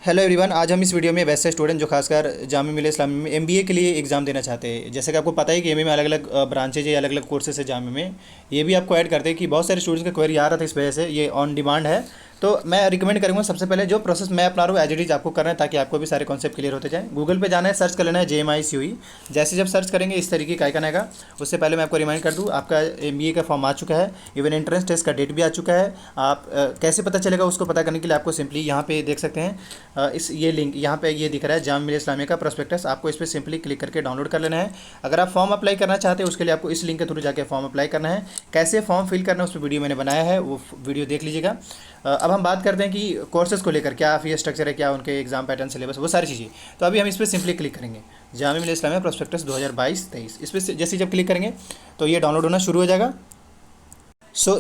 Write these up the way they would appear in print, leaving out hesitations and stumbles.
Hello everyone, आज हम इस वीडियो में वैसे स्टूडेंट जो खासकर जामिया मिल्लिया इस्लामिया में एमबीए के लिए एग्ज़ाम देना चाहते हैं। जैसे कि आपको पता है कि एमबीए में अलग अलग ब्रांचेज है, अलग अलग कोर्सेज है जामिया में। ये भी आपको ऐड करते हैं कि बहुत सारे स्टूडेंट्स का क्वेरी आ रहा था, इस वजह से ये ऑन डिमांड है। तो मैं रिकमेंड करूँगा सबसे पहले जो प्रोसेस मैं अपना रहा हूँ एज इट इज़ आपको करना है, ताकि आपको भी सारे कॉन्सेप्ट क्लियर होते जाए। गूगल पे जाना है, सर्च कर लेना है JMICUE। जैसे जब सर्च करेंगे इस तरीके का आइकन आएगा। उससे पहले मैं आपको रिमाइंड कर दूँ, आपका एमबीए का फॉर्म आ चुका है, इवन एंट्रेंस टेस्ट का डेट भी आ चुका है। आप कैसे पता चलेगा उसको पता करने के लिए आपको सिंपली यहाँ पे देख सकते हैं, इस ये लिंक यहाँ पे ये दिख रहा है जामिया मिल्लिया इस्लामिया का प्रोस्पेक्टस। आपको इस पर सिंपली क्लिक करके डाउनलोड कर लेना है। अगर आप फॉर्म अप्लाई करना चाहते हैं उसके लिए आपको इस लिंक के थ्रू जाके फॉर्म अप्लाई करना है। कैसे फॉर्म फिल करना है उस पर वीडियो मैंने बनाया है, वो वीडियो देख लीजिएगा। अब हम बात करते हैं कि कोर्सेज़ को लेकर क्या फीस स्ट्रक्चर है, क्या उनके एग्जाम पैटर्न, सिलेबस, वो सारी चीज़ें। तो अभी हम इस पर सिंपली क्लिक करेंगे, जामिया मिल्लिया इस्लामिया प्रोस्पेक्टस 2022-23। इस पर जैसे जब क्लिक करेंगे तो ये डाउनलोड होना शुरू हो जाएगा।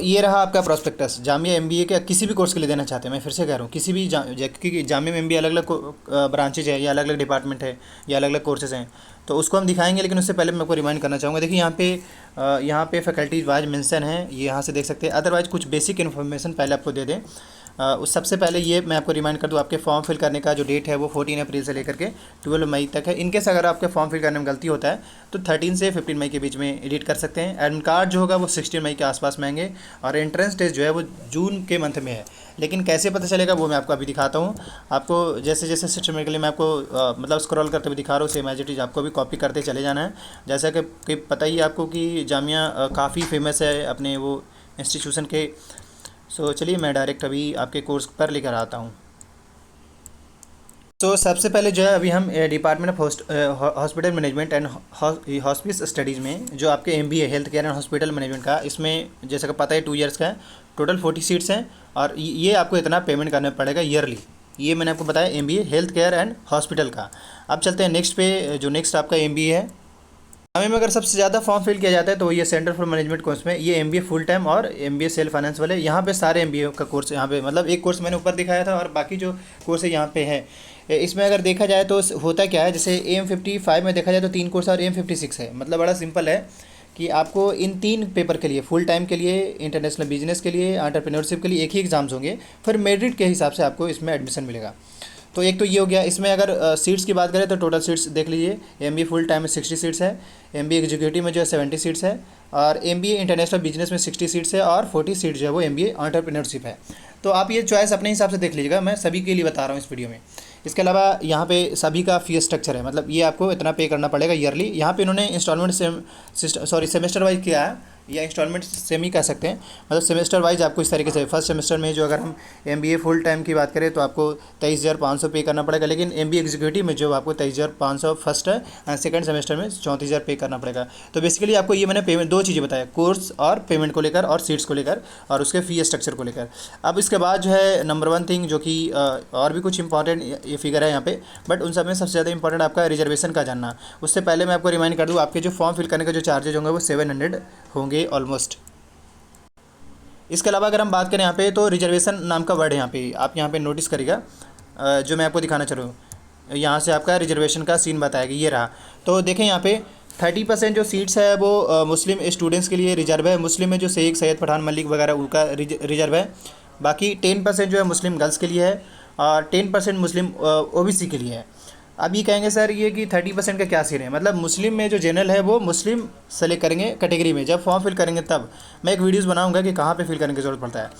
ये रहा आपका प्रोस्पेक्टस। जामिया एमबीए के किसी भी कोर्स के लिए देना चाहते हैं, मैं फिर से कह रहा हूँ किसी भी क्योंकि जामिया में एमबीए अलग अलग ब्रांचेज है, या अलग अलग डिपार्टमेंट है, या अलग अलग कोर्सेज हैं, तो उसको हम दिखाएंगे। लेकिन उससे पहले मैं आपको रिमाइंड करना चाहूँगा, देखिए यहाँ पे फैकल्टीज वाइज मेंशन है, ये यहाँ से देख सकते हैं। अदरवाइज कुछ बेसिक इन्फॉर्मेशन पहले आपको दे दें। उस सबसे पहले ये मैं आपको रिमाइंड कर दूँ, आपके फॉर्म फिल करने का जो डेट है वो 14 अप्रैल से लेकर के 12 मई तक है। इनकेस अगर आपके फॉर्म फिल करने में गलती होता है तो 13 से 15 मई के बीच में एडिट कर सकते हैं। एडमिट कार्ड जो होगा वो 16 मई के आसपास में आएंगे, और एंट्रेंस टेस्ट जो है वो जून के मंथ में है। लेकिन कैसे पता चलेगा वो मैं आपको अभी दिखाता हूँ। आपको जैसे जैसे सिस्टम के लिए मैं आपको मतलब स्क्रॉल करते हुए दिखा रहा हूँ, सेम एज इट इज़ आपको भी कॉपी करते चले जाना है। जैसा कि पता ही है आपको कि जामिया काफ़ी फेमस है अपने वो इंस्टीट्यूशन के। चलिए मैं डायरेक्ट अभी आपके कोर्स पर लेकर आता हूँ। सबसे पहले जो है अभी हम department of hospital management and hospice studies में जो आपके MBA health care and hospital management का, इसमें जैसा कि पता है 2 ईयर्स का है, टोटल 40 सीट्स हैं, और ये आपको इतना पेमेंट करना पड़ेगा ईयरली। ये मैंने आपको बताया MBA health care and hospital का। अब चलते हैं नेक्स्ट पे, जो नेक्स्ट आपका एमबीए है। हमें अगर सबसे ज़्यादा फॉर्म फिल किया जाता है तो ये सेंटर फॉर मैनेजमेंट कोर्स में, ये एमबीए फुल टाइम और एमबीए सेल्फ फाइनेंस वाले, यहाँ पे सारे एमबीए का कोर्स यहाँ पे, मतलब एक कोर्स मैंने ऊपर दिखाया था और बाकी जो कोर्स है यहाँ पे है। इसमें अगर देखा जाए तो होता क्या है, जैसे AM55 में देखा जाए तो 3 कोर्स और AM56 है। मतलब बड़ा सिंपल है कि आपको इन 3 पेपर के लिए, फुल टाइम के लिए, इंटरनेशनल बिजनेस के लिए, एंटरप्रेन्योरशिप के लिए एक ही एग्ज़ाम्स होंगे, फिर मेरिट के हिसाब से आपको इसमें एडमिशन मिलेगा। तो एक तो ये हो गया। इसमें अगर सीट्स की बात करें तो टोटल सीट्स देख लीजिए, एमबीए फुल टाइम में 60 सीट्स है, एमबीए एग्जीक्यूटिव में जो है 70 सीट्स है, और एमबीए इंटरनेशनल बिजनेस में 60 सीट्स है, और 40 सीट्स जो है वो एमबीए एंटरप्रेन्योरशिप है। तो आप ये चॉइस अपने हिसाब से देख लीजिएगा, मैं सभी के लिए बता रहा हूँ इस वीडियो में। इसके अलावा यहाँ पे सभी का फीस स्ट्रक्चर है, मतलब ये आपको इतना पे करना पड़ेगा ईयरली। यहाँ पे इन्होंने इंस्टॉलमेंट सेमेस्टर वाइज किया है, या इंस्टॉलमेंट सेमी कह सकते हैं। मतलब सेमेस्टर वाइज आपको इस तरीके से, फर्स्ट सेमेस्टर में जो अगर हम एमबीए फुल टाइम की बात करें तो आपको 23,500 पे करना पड़ेगा। लेकिन एमबीए एग्जीक्यूटिव में जो आपको 23,500 फर्स्ट है, एंड सेकंड सेमेस्टर में 34,000 पे करना पड़ेगा। तो बेसिकली आपको ये मैंने पेमेंट 2 चीज़ें बताया, कोर्स और पेमेंट को लेकर, और सीट्स को लेकर, और उसके फी स्ट्रक्चर को लेकर। अब इसके बाद जो है नंबर 1 थिंग, जो कि और भी कुछ इंपॉर्टेंट ये फिगर है यहाँ पे, बट उन सब में सबसे ज़्यादा इंपॉर्टेंट आपका रिजर्वेशन का जानना। उससे पहले मैं आपको रिमाइंड कर दूँ, आपके जो फॉर्म फिल करने का जो चार्जेज होंगे वो 700 होंगे ऑलमोस्ट। इसके अलावा अगर हम बात करें यहाँ पे, तो रिजर्वेशन नाम का वर्ड है यहाँ पे, आप यहाँ पे नोटिस करिएगा, जो मैं आपको दिखाना चाह रहा हूँ। यहाँ से आपका रिजर्वेशन का सीन बताएगा, ये रहा। तो देखें यहाँ पे 30% जो सीट्स है वो मुस्लिम स्टूडेंट्स के लिए रिजर्व है। मुस्लिम में जो शेख, सैयद, पठान, मलिक वगैरह उनका रिजर्व है। बाकी 10% जो है मुस्लिम गर्ल्स के लिए है, और 10% मुस्लिम ओबीसी के लिए है। अब ये कहेंगे सर ये कि 30% का क्या सीन है, मतलब मुस्लिम में जो जनरल है वो मुस्लिम सेलेक्ट करेंगे कैटेगरी में, जब फॉर्म फिल करेंगे तब। मैं एक वीडियोस बनाऊंगा कि कहाँ पे फिल करने की ज़रूरत पड़ता है।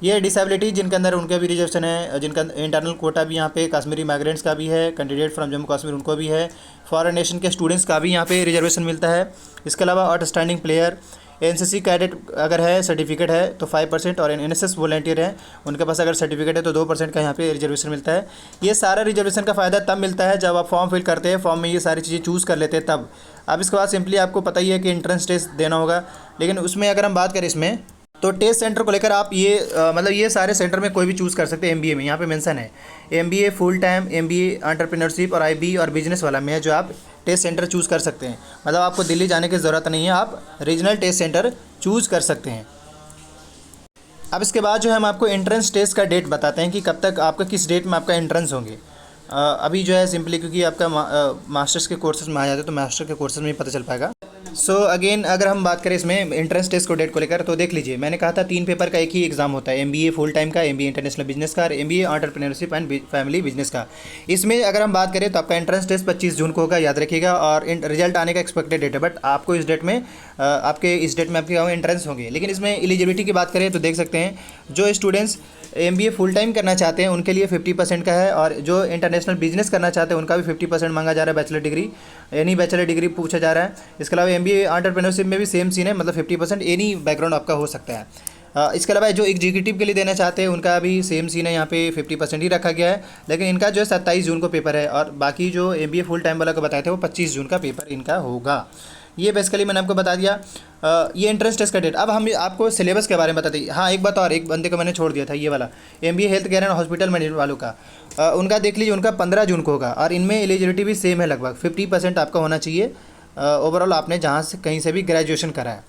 ये डिसेबिलिटी जिनके अंदर, उनका भी रिजर्वेशन है, जिनका इंटरनल कोटा भी यहाँ पे कश्मीरी माइग्रेंट्स का भी है, कैंडिडेट फ्रॉम जम्मू कश्मीर उनको भी है, फॉरेन नेशन के स्टूडेंट्स का भी यहाँ पे रिजर्वेशन मिलता है। इसके अलावा आउटस्टैंडिंग प्लेयर, एनसीसी कैडेट अगर है, सर्टिफिकेट है तो 5%, और एनएसएस वॉलंटियर है उनके पास अगर सर्टिफिकेट है तो 2% का यहाँ पे रिजर्वेशन मिलता है। ये सारा रिजर्वेशन का फ़ायदा तब मिलता है जब आप फॉर्म फिल करते हैं, फॉर्म में ये सारी चीज़ें चूज़ कर लेते हैं तब। अब इसके बाद सिंपली आपको पता ही है कि एंट्रेंस टेस्ट देना होगा। लेकिन उसमें अगर हम बात करें इसमें, तो टेस्ट सेंटर को लेकर आप ये मतलब ये सारे सेंटर में कोई भी चूज़ कर सकते हैं। एमबीए में यहाँ पे मेंशन है MBA full time, MBA entrepreneurship और आईबी और बिजनेस वाला में है जो आप टेस्ट सेंटर चूज़ कर सकते हैं। मतलब आपको दिल्ली जाने की ज़रूरत नहीं है, आप रीजनल टेस्ट सेंटर चूज़ कर सकते हैं। अब इसके बाद जो है हम आपको एंट्रेंस टेस्ट का डेट बताते हैं कि कब तक आपका, किस डेट में आपका एंट्रेंस होंगे। अभी जो है सिंपली क्योंकि आपका मास्टर्स के कोर्सेज में आ जाते हैं तो मास्टर के कोर्सेज में ही पता चल पाएगा। सो अगेन अगर हम बात करें इसमें इंट्रेंस टेस्ट को डेट को लेकर, तो देख लीजिए मैंने कहा था 3 पेपर का एक ही एग्जाम होता है, एमबीए फुल टाइम का, एमबीए इंटरनेशनल बिजनेस का, और MBA entrepreneurship and family business का। इसमें अगर हम बात करें तो आपका एंट्रेंस टेस्ट 25 जून को होगा, याद रखिएगा, और रिजल्ट आने का एक्सपेक्टेड डेट है, बट आपको इस डेट में आपके एंट्रेंस होंगे। लेकिन इसमें एलिजिबिलिटी की बात करें तो देख सकते हैं जो स्टूडेंट्स एमबीए फुल टाइम करना चाहते हैं उनके लिए 50% का है, और जो इंटरनेशनल बिजनेस करना चाहते हैं उनका भी 50% मांगा जा रहा है, bachelor degree, any bachelor degree पूछा जा रहा है। इसके अलावा एमबीए एंटरप्रेन्योरशिप में भी सेम सीन है, मतलब 50% एनी बैकग्राउंड आपका हो सकता है। इसके अलावा जो एग्जीक्यूटिव के लिए देना चाहते हैं उनका भी सेम सीन है, यहाँ पे 50% ही रखा गया है, लेकिन इनका जो है 27 जून को पेपर है, और बाकी जो एमबीए फुल टाइम वाला को बताए थे वो 25 जून का पेपर इनका होगा। ये बेसिकली मैंने आपको बता दिया। ये एंट्रेंस टेस्ट का डेट। अब हम आपको सिलेबस के बारे में बताते हैं। हाँ, एक बात और, एक बंदे को मैंने छोड़ दिया था, ये वाला MBA health care and hospital management वालों का, उनका देख लीजिए, उनका 15 जून को होगा, और इनमें एलिजिबिलिटी भी सेम है, लगभग 50% आपका होना चाहिए ओवरऑल आपने जहाँ से कहीं से भी ग्रेजुएशन करा है।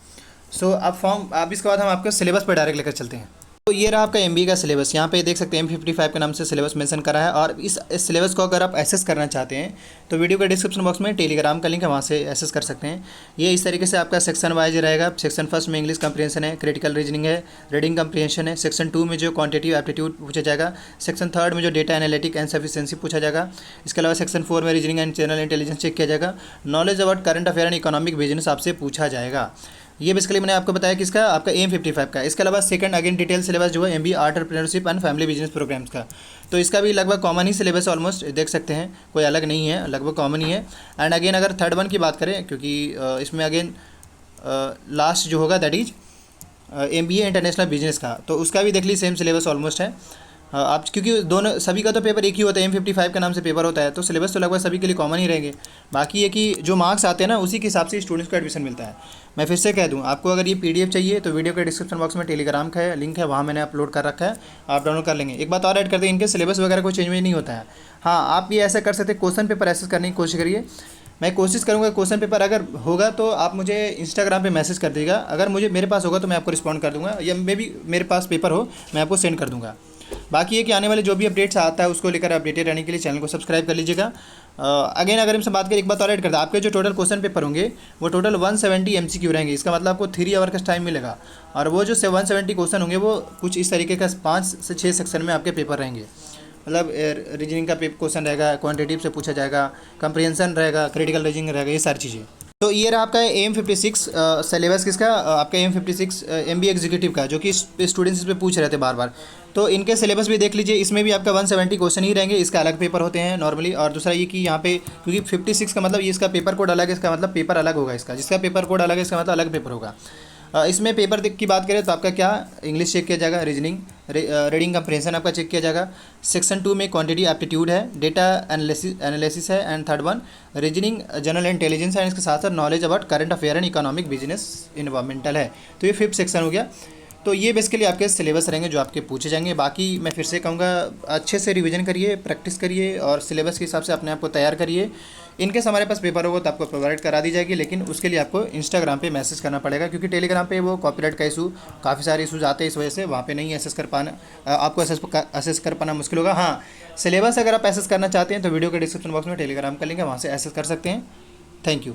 सो अब इसके बाद हम आपको सिलेबस पर डायरेक्ट लेकर चलते हैं। तो ये रहा आपका एमबीए का सिलेबस, यहाँ पे देख सकते हैं M55 के नाम से सिलेबस मेंशन करा है, और इस सिलेबस को अगर आप एक्सेस करना चाहते हैं तो वीडियो के डिस्क्रिप्शन बॉक्स में टेलीग्राम का लिंक है, वहाँ से एक्सेस कर सकते हैं। ये इस तरीके से आपका सेक्शन वाइज रहेगा। सेक्शन फर्स्ट में इंग्लिश कंप्रीहेंशन है, क्रिटिकल रीजनिंग है, रीडिंग कंप्रीहेंशन है। सेक्शन 2 में जो क्वांटिटेटिव एप्टीट्यूड पूछा जाएगा। सेक्शन 3 में जो डेटा एनालिटिक एंड सफिशिएंसी पूछा जाएगा। इसके अलावा सेक्शन 4 में reasoning and general intelligence check किया जाएगा। Knowledge about current affair and economic business आपसे पूछा जाएगा। ये बेसिकली मैंने आपको बताया किसका, आपका M55 का। इसके अलावा सेकंड अगेन डिटेल सिलेबस जो है MBA entrepreneurship and family business programmes का, तो इसका भी लगभग कॉमन ही सिलेबस ऑलमोस्ट देख सकते हैं, कोई अलग नहीं है, लगभग कॉमन ही है। एंड अगेन अगर थर्ड वन की बात करें, क्योंकि इसमें अगेन लास्ट जो होगा that is MBA international business का, तो उसका भी देख लीजिए सेम सिलेबस ऑलमोस्ट है। आप क्योंकि दोनों सभी का तो पेपर एक ही होता है, M55 का नाम से पेपर होता है, तो सिलेबस तो लगभग सभी के लिए कॉमन ही रहेंगे। बाकी ये कि जो मार्क्स आते हैं ना उसी के हिसाब से स्टूडेंट्स को एडमिशन मिलता है। मैं फिर से कह दूं, आपको अगर ये पीडीएफ चाहिए तो वीडियो के डिस्क्रिप्शन बॉक्स में टेलीग्राम का लिंक है, वहाँ मैंने अपलोड कर रखा है, आप डाउनलोड कर लेंगे। एक बात और ऐड कर दें, इनके सिलेबस वगैरह कोई चेंज नहीं होता है। हाँ, आप ये ऐसा कर सकते हैं, क्वेश्चन पेपर एक्सेस करने की कोशिश करिए। मैं कोशिश करूँगा क्वेश्चन पेपर अगर होगा तो आप मुझे इंस्टाग्राम पे मैसेज कर दीजिएगा, अगर मेरे पास होगा तो मैं आपको रिस्पॉन्ड कर दूँगा, या मे भी मेरे पास पेपर हो मैं आपको सेंड कर दूँगा। बाकी ये कि आने वाले जो भी अपडेट्स आता है उसको लेकर अपडेटेड रहने के लिए चैनल को सब्सक्राइब कर लीजिएगा। अगेन अगर हमसे बात करें, एक बात और ऐड करते हैं, आपके जो टोटल क्वेश्चन पेपर होंगे वो टोटल 170 MCQ रहेंगे। इसका मतलब आपको 3 आवर का टाइम मिलेगा, और वो जो 170 क्वेश्चन होंगे वो कुछ इस तरीके का 5 से 6 सेक्शन में आपके पेपर रहेंगे। मतलब रीजनिंग का क्वेश्चन रहेगा, क्वान्टिटेटिव से पूछा जाएगा, कंप्रीहेंशन रहेगा, क्रिटिकल रीजनिंग रहेगा, ये सारी चीज़ें। तो ये रहा आपका M56 सिलेबस किसका, आपका M56 एमबीए एग्जीक्यूटिव का, जो कि स्टूडेंट्स इस पर पूछ रहे थे बार बार। तो इनके सिलेबस भी देख लीजिए, इसमें भी आपका 170 क्वेश्चन ही रहेंगे, इसका अलग पेपर होते हैं नॉर्मली। और दूसरा ये कि यहाँ पे क्योंकि 56 का मतलब ये इसका पेपर कोड अलग है, इसका मतलब पेपर अलग होगा इसका, जिसका पेपर कोड अलग है इसका मतलब अलग पेपर होगा। इसमें पेपर की बात करें तो आपका क्या इंग्लिश चेक किया जाएगा, रीजनिंग, रीडिंग कंप्रीहेंशन आपका चेक किया जाएगा। सेक्शन 2 में क्वांटिटी एप्टीट्यूड है, डेटा एनालिसिस है, and third one reasoning general intelligence है, इसके साथ साथ knowledge about current affair and economic business environmental है। तो ये 5th सेक्शन हो गया। तो ये बेसिकली आपके सिलेबस रहेंगे जो आपके पूछे जाएंगे। बाकी मैं फिर से कहूँगा अच्छे से रिवीजन करिए, प्रैक्टिस करिए, और सिलेबस के हिसाब से अपने आप को तैयार करिए। इनकेस हमारे पास पेपर होगा तो आपको प्रोवाइड करा दी जाएगी, लेकिन उसके लिए आपको इंस्टाग्राम पे मैसेज करना पड़ेगा, क्योंकि टेलीग्राम पे वो कॉपीराइट का इशू, काफ़ी सारे इशूज आते हैं, इस वजह से वहाँ पे नहीं एसेस कर पाना, आपको एसेस कर पाना मुश्किल होगा। हाँ, सिलेबस अगर आप एसेस करना चाहते हैं तो वीडियो के डिस्क्रिप्शन बॉक्स में टेलीग्राम का लिंक है, वहाँ से एसेस कर सकते हैं। Thank you.